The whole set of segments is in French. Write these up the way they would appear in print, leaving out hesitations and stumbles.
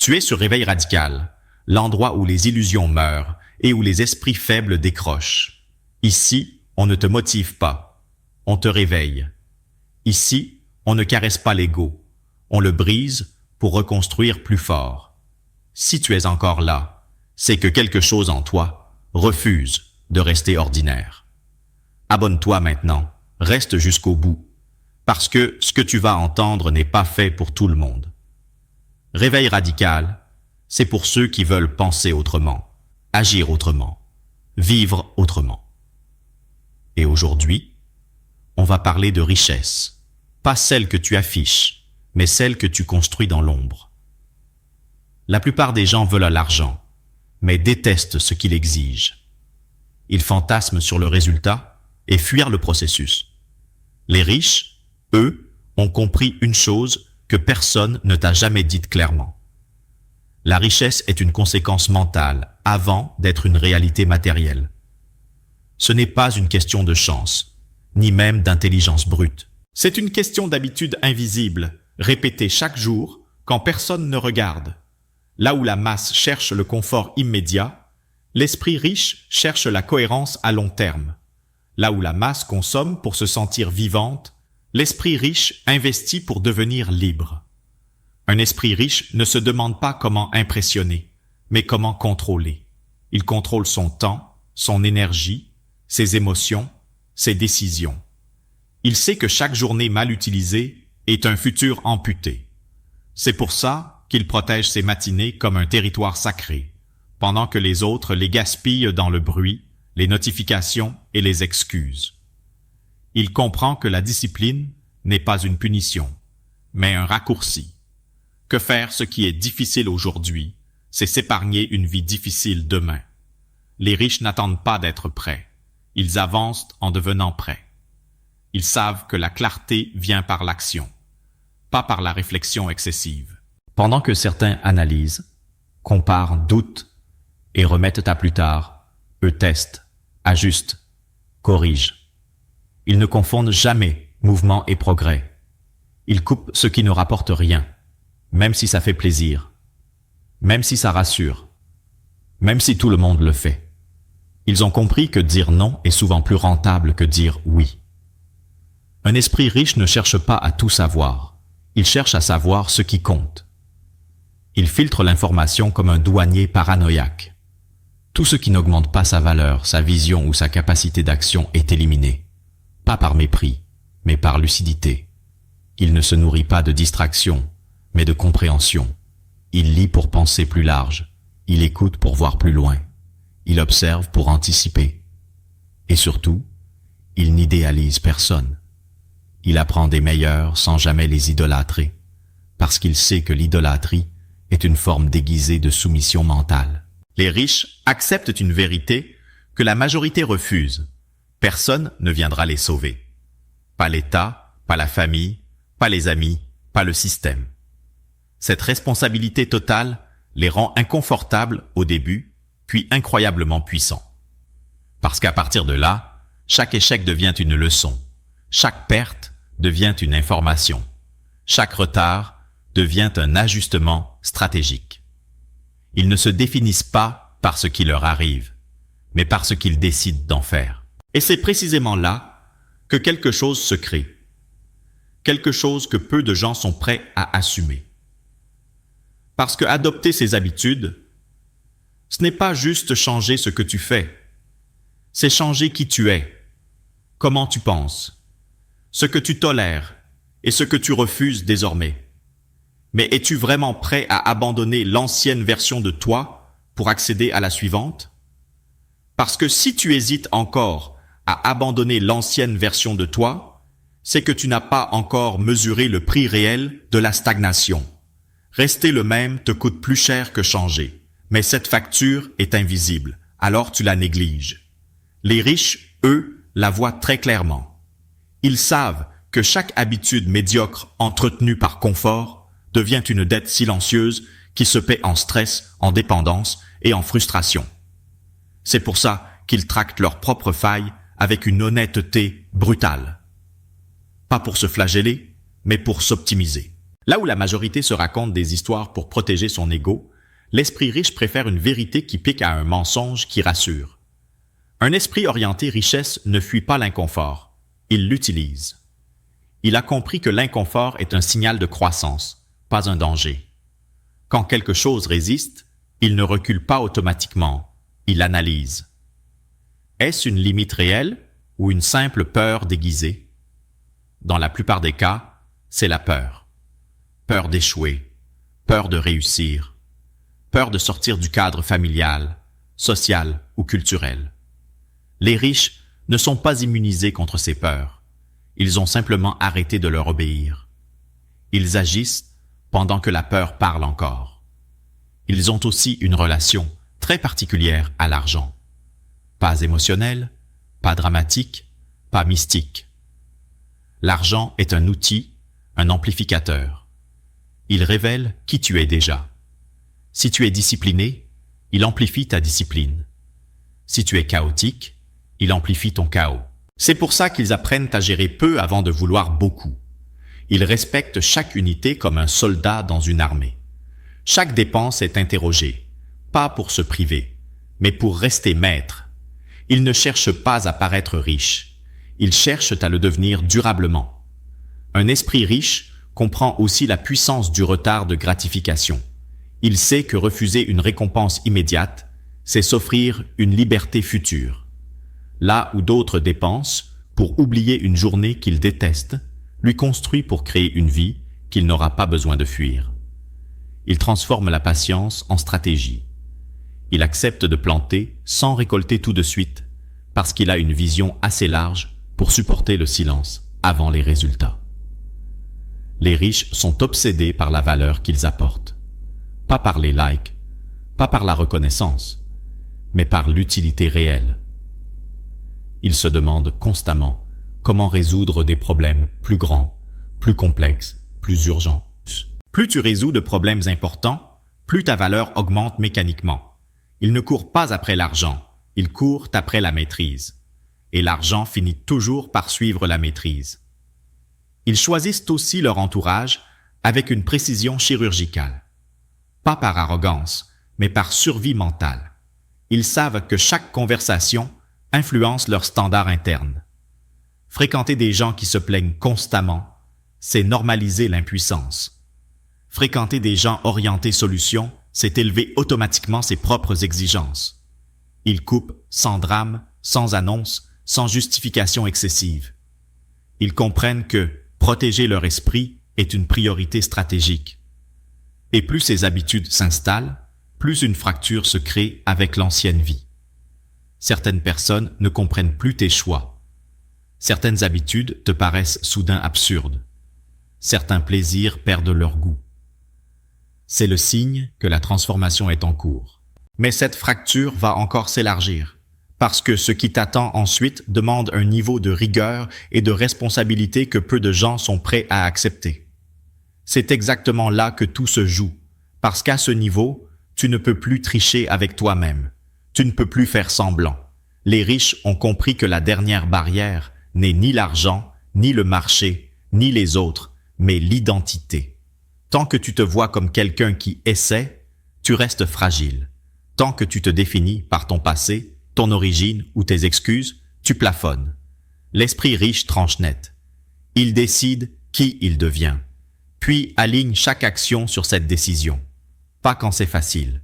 Tu es sur Réveil Radical, l'endroit où les illusions meurent et où les esprits faibles décrochent. Ici, on ne te motive pas, on te réveille. Ici, on ne caresse pas l'ego, on le brise pour reconstruire plus fort. Si tu es encore là, c'est que quelque chose en toi refuse de rester ordinaire. Abonne-toi maintenant, reste jusqu'au bout, parce que ce que tu vas entendre n'est pas fait pour tout le monde. Réveil radical, c'est pour ceux qui veulent penser autrement, agir autrement, vivre autrement. Et aujourd'hui, on va parler de richesse, pas celle que tu affiches, mais celle que tu construis dans l'ombre. La plupart des gens veulent l'argent, mais détestent ce qu'il exige. Ils fantasment sur le résultat et fuient le processus. Les riches, eux, ont compris une chose que personne ne t'a jamais dite clairement. La richesse est une conséquence mentale avant d'être une réalité matérielle. Ce n'est pas une question de chance, ni même d'intelligence brute. C'est une question d'habitude invisible, répétée chaque jour quand personne ne regarde. Là où la masse cherche le confort immédiat, l'esprit riche cherche la cohérence à long terme. Là où la masse consomme pour se sentir vivante, l'esprit riche investit pour devenir libre. Un esprit riche ne se demande pas comment impressionner, mais comment contrôler. Il contrôle son temps, son énergie, ses émotions, ses décisions. Il sait que chaque journée mal utilisée est un futur amputé. C'est pour ça qu'il protège ses matinées comme un territoire sacré, pendant que les autres les gaspillent dans le bruit, les notifications et les excuses. Il comprend que la discipline n'est pas une punition, mais un raccourci. Que faire ce qui est difficile aujourd'hui, c'est s'épargner une vie difficile demain. Les riches n'attendent pas d'être prêts. Ils avancent en devenant prêts. Ils savent que la clarté vient par l'action, pas par la réflexion excessive. Pendant que certains analysent, comparent, doutent et remettent à plus tard, eux testent, ajustent, corrigent. Ils ne confondent jamais mouvement et progrès. Ils coupent ce qui ne rapporte rien, même si ça fait plaisir, même si ça rassure, même si tout le monde le fait. Ils ont compris que dire non est souvent plus rentable que dire oui. Un esprit riche ne cherche pas à tout savoir, il cherche à savoir ce qui compte. Il filtre l'information comme un douanier paranoïaque. Tout ce qui n'augmente pas sa valeur, sa vision ou sa capacité d'action est éliminé. Pas par mépris, mais par lucidité. Il ne se nourrit pas de distraction, mais de compréhension. Il lit pour penser plus large. Il écoute pour voir plus loin. Il observe pour anticiper. Et surtout, il n'idéalise personne. Il apprend des meilleurs sans jamais les idolâtrer, parce qu'il sait que l'idolâtrie est une forme déguisée de soumission mentale. Les riches acceptent une vérité que la majorité refuse. Personne ne viendra les sauver. Pas l'État, pas la famille, pas les amis, pas le système. Cette responsabilité totale les rend inconfortables au début, puis incroyablement puissants. Parce qu'à partir de là, chaque échec devient une leçon, chaque perte devient une information, chaque retard devient un ajustement stratégique. Ils ne se définissent pas par ce qui leur arrive, mais par ce qu'ils décident d'en faire. Et c'est précisément là que quelque chose se crée. Quelque chose que peu de gens sont prêts à assumer. Parce que adopter ces habitudes, ce n'est pas juste changer ce que tu fais. C'est changer qui tu es, comment tu penses, ce que tu tolères et ce que tu refuses désormais. Mais es-tu vraiment prêt à abandonner l'ancienne version de toi pour accéder à la suivante? Parce que si tu hésites encore à abandonner l'ancienne version de toi, c'est que tu n'as pas encore mesuré le prix réel de la stagnation. Rester le même te coûte plus cher que changer, mais cette facture est invisible, alors tu la négliges. Les riches, eux, la voient très clairement. Ils savent que chaque habitude médiocre entretenue par confort devient une dette silencieuse qui se paie en stress, en dépendance et en frustration. C'est pour ça qu'ils tractent leurs propres failles avec une honnêteté brutale. Pas pour se flageller, mais pour s'optimiser. Là où la majorité se raconte des histoires pour protéger son ego, l'esprit riche préfère une vérité qui pique à un mensonge qui rassure. Un esprit orienté richesse ne fuit pas l'inconfort, il l'utilise. Il a compris que l'inconfort est un signal de croissance, pas un danger. Quand quelque chose résiste, il ne recule pas automatiquement, il analyse. Est-ce une limite réelle ou une simple peur déguisée? Dans la plupart des cas, c'est la peur. Peur d'échouer, peur de réussir, peur de sortir du cadre familial, social ou culturel. Les riches ne sont pas immunisés contre ces peurs. Ils ont simplement arrêté de leur obéir. Ils agissent pendant que la peur parle encore. Ils ont aussi une relation très particulière à l'argent. Pas émotionnelle, pas dramatique, pas mystique. L'argent est un outil, un amplificateur. Il révèle qui tu es déjà. Si tu es discipliné, il amplifie ta discipline. Si tu es chaotique, il amplifie ton chaos. C'est pour ça qu'ils apprennent à gérer peu avant de vouloir beaucoup. Ils respectent chaque unité comme un soldat dans une armée. Chaque dépense est interrogée, pas pour se priver, mais pour rester maître. Ils ne cherchent pas à paraître riches, ils cherchent à le devenir durablement. Un esprit riche comprend aussi la puissance du retard de gratification. Il sait que refuser une récompense immédiate, c'est s'offrir une liberté future. Là où d'autres dépensent pour oublier une journée qu'ils détestent, lui construit pour créer une vie qu'il n'aura pas besoin de fuir. Il transforme la patience en stratégie. Il accepte de planter sans récolter tout de suite, parce qu'il a une vision assez large pour supporter le silence avant les résultats. Les riches sont obsédés par la valeur qu'ils apportent. Pas par les likes, pas par la reconnaissance, mais par l'utilité réelle. Ils se demandent constamment comment résoudre des problèmes plus grands, plus complexes, plus urgents. Plus tu résous de problèmes importants, plus ta valeur augmente mécaniquement. Ils ne courent pas après l'argent, ils courent après la maîtrise. Et l'argent finit toujours par suivre la maîtrise. Ils choisissent aussi leur entourage avec une précision chirurgicale. Pas par arrogance, mais par survie mentale. Ils savent que chaque conversation influence leur standard interne. Fréquenter des gens qui se plaignent constamment, c'est normaliser l'impuissance. Fréquenter des gens orientés solutions, c'est élever automatiquement ses propres exigences. Ils coupent sans drame, sans annonce, sans justification excessive. Ils comprennent que protéger leur esprit est une priorité stratégique. Et plus ces habitudes s'installent, plus une fracture se crée avec l'ancienne vie. Certaines personnes ne comprennent plus tes choix. Certaines habitudes te paraissent soudain absurdes. Certains plaisirs perdent leur goût. C'est le signe que la transformation est en cours. Mais cette fracture va encore s'élargir, parce que ce qui t'attend ensuite demande un niveau de rigueur et de responsabilité que peu de gens sont prêts à accepter. C'est exactement là que tout se joue, parce qu'à ce niveau, tu ne peux plus tricher avec toi-même. Tu ne peux plus faire semblant. Les riches ont compris que la dernière barrière n'est ni l'argent, ni le marché, ni les autres, mais l'identité. Tant que tu te vois comme quelqu'un qui essaie, tu restes fragile. Tant que tu te définis par ton passé, ton origine ou tes excuses, tu plafonnes. L'esprit riche tranche net. Il décide qui il devient, puis aligne chaque action sur cette décision. Pas quand c'est facile,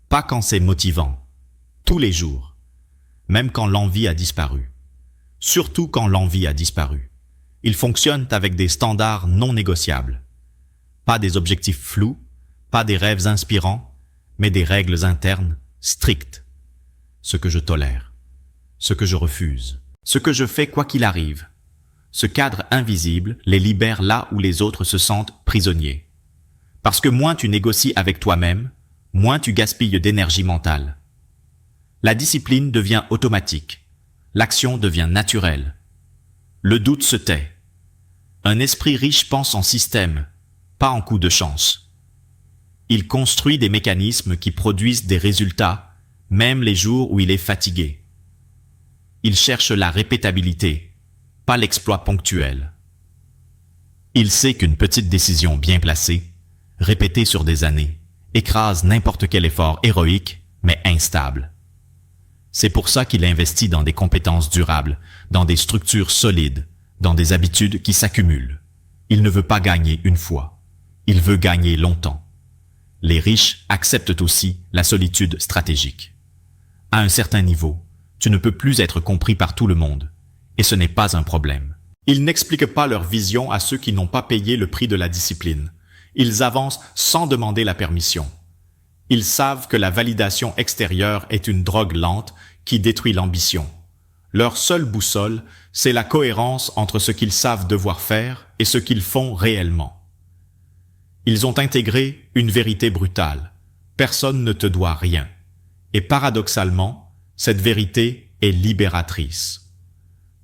pas quand c'est motivant, tous les jours, même quand l'envie a disparu. Surtout quand l'envie a disparu. Ils fonctionnent avec des standards non négociables. Pas des objectifs flous, pas des rêves inspirants, mais des règles internes strictes. Ce que je tolère, ce que je refuse, ce que je fais quoi qu'il arrive. Ce cadre invisible les libère là où les autres se sentent prisonniers. Parce que moins tu négocies avec toi-même, moins tu gaspilles d'énergie mentale. La discipline devient automatique. L'action devient naturelle. Le doute se tait. Un esprit riche pense en système, pas en coup de chance. Il construit des mécanismes qui produisent des résultats, même les jours où il est fatigué. Il cherche la répétabilité, pas l'exploit ponctuel. Il sait qu'une petite décision bien placée, répétée sur des années, écrase n'importe quel effort héroïque, mais instable. C'est pour ça qu'il investit dans des compétences durables, dans des structures solides, dans des habitudes qui s'accumulent. Il ne veut pas gagner une fois. Il veut gagner longtemps. Les riches acceptent aussi la solitude stratégique. À un certain niveau, tu ne peux plus être compris par tout le monde, et ce n'est pas un problème. Ils n'expliquent pas leur vision à ceux qui n'ont pas payé le prix de la discipline. Ils avancent sans demander la permission. Ils savent que la validation extérieure est une drogue lente qui détruit l'ambition. Leur seule boussole, c'est la cohérence entre ce qu'ils savent devoir faire et ce qu'ils font réellement. Ils ont intégré une vérité brutale. Personne ne te doit rien. Et paradoxalement, cette vérité est libératrice.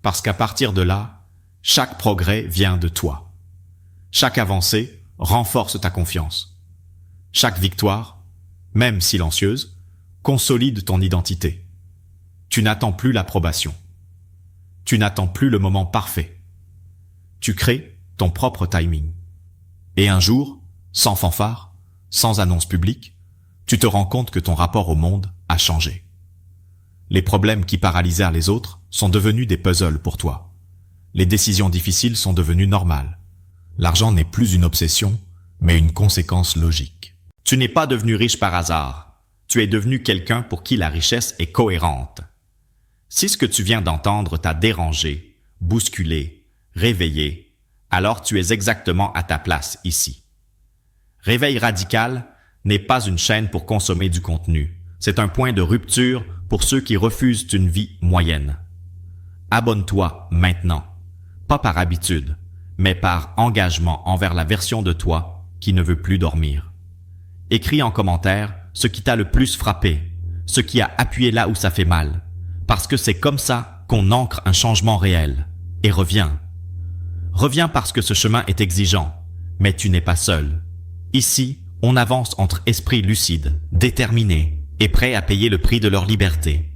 Parce qu'à partir de là, chaque progrès vient de toi. Chaque avancée renforce ta confiance. Chaque victoire, même silencieuse, consolide ton identité. Tu n'attends plus l'approbation. Tu n'attends plus le moment parfait. Tu crées ton propre timing. Et un jour, sans fanfare, sans annonce publique, tu te rends compte que ton rapport au monde a changé. Les problèmes qui paralysèrent les autres sont devenus des puzzles pour toi. Les décisions difficiles sont devenues normales. L'argent n'est plus une obsession, mais une conséquence logique. Tu n'es pas devenu riche par hasard. Tu es devenu quelqu'un pour qui la richesse est cohérente. Si ce que tu viens d'entendre t'a dérangé, bousculé, réveillé, alors tu es exactement à ta place ici. Réveil radical n'est pas une chaîne pour consommer du contenu. C'est un point de rupture pour ceux qui refusent une vie moyenne. Abonne-toi maintenant, pas par habitude, mais par engagement envers la version de toi qui ne veut plus dormir. Écris en commentaire ce qui t'a le plus frappé, ce qui a appuyé là où ça fait mal, parce que c'est comme ça qu'on ancre un changement réel. Et reviens. Reviens parce que ce chemin est exigeant, mais tu n'es pas seul. Ici, on avance entre esprits lucides, déterminés et prêts à payer le prix de leur liberté.